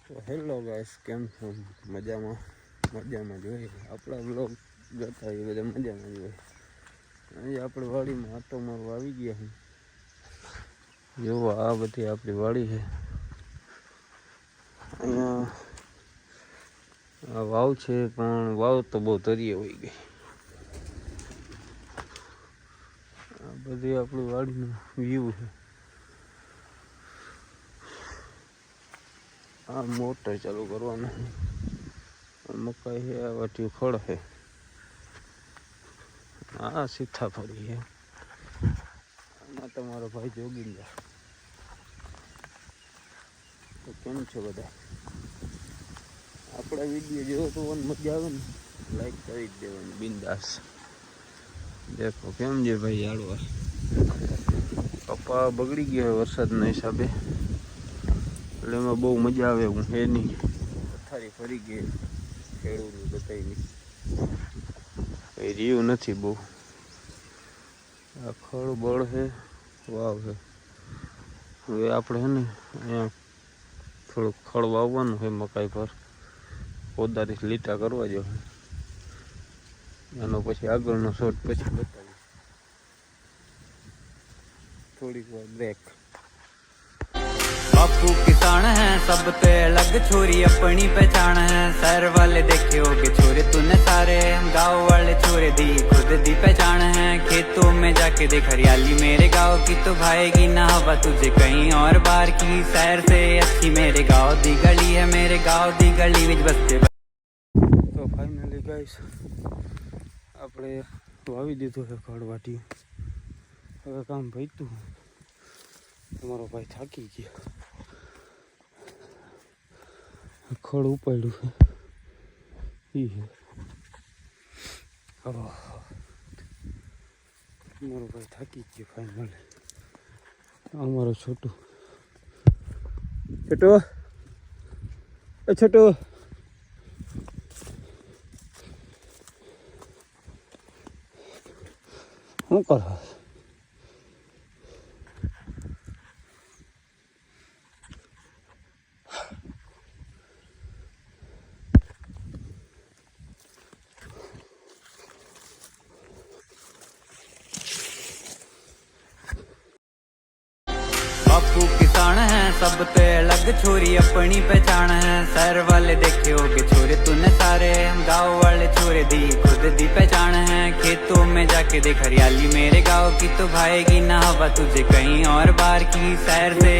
તો hello guys, કેમ છો? મજામાં જોઈએ. આપણા બ્લોગ જોતા એ બધા મજામાં જોઈએ. આજે આપણે વાડીમાં આટો મારવા આવી ગયા છે. જો આ બધી આપણી વાડી છે. અહીંયા આ વાવ છે, પણ વાવ તો બહુ તરીએ હોઈ ગઈ. આ બધી આપણી વાડીનો વ્યૂ છે. આ મોટર ચાલુ કરવાનું મકાઈ છે, આ વાટ્યું ખડ છે, આ સીતાફળી છે, આમાં તમારો ભાઈ જોગીંદર. તો કેમ છો બધા? આપણા વિડીયો જેવો તો મજા આવે ને, લાઈક કરી જ દેવાની બિંદાસ. દેખો કેમ છે ભાઈ ઝાડવા. કપા બગડી ગયો વરસાદના હિસાબે, એટલે એમાં બહુ મજા આવે એવું હે નહીં. પથારી ફરી ગઈ ખેડૂત બધાની, કઈ રહ્યું નથી બહુ. આ ખડ બળ છે, વાવ છે. હવે આપણે છે ને અહીંયા થોડુંક ખડ વાવવાનું છે મકાઈ પર, કોદારી લીટા કરવા જો. એનો પછી આગળનો શોટ પછી બતાવીશ. થોડીક વાર બ્રેક. बापू किसान है सबसे अलग छोरी अपनी पहचान है। शहर वाले देखे होगे छोरे तूने सारे, गाँव वाले छोरे दी खुद दी पहचान है। खेतों में जाके देख हरियाली मेरे गाँव की, तो भाएगी ना हवा तुझे कहीं और बाहर की। शहर से अच्छी मेरे गाँव दी गली है, मेरे गाँव दी गली विच बसते। તો ફાઇનલી ગાઈસ આપણે વાવી દીધું છે ખડ વાટી. હવે કામ ભઈતું, તમારો ભાઈ થાકી ગયો. ખડ ઉપાડ્યું છે ઈ છે. મારો ભાઈ થાકી ગયો ફાઇનલી. અમારો છોટું છોટો છોટો શું કરો? बापू किसान है सबसे अलग छोरी अपनी पहचान है। शहर वाले देखे होगे छोरे तूने सारे, गाँव वाले छोरे दी खुद दी पहचान है। खेतों में जाके देख हरियाली मेरे गाँव की, तो भाएगी ना हवा तुझे कहीं और बाहर की। शहर से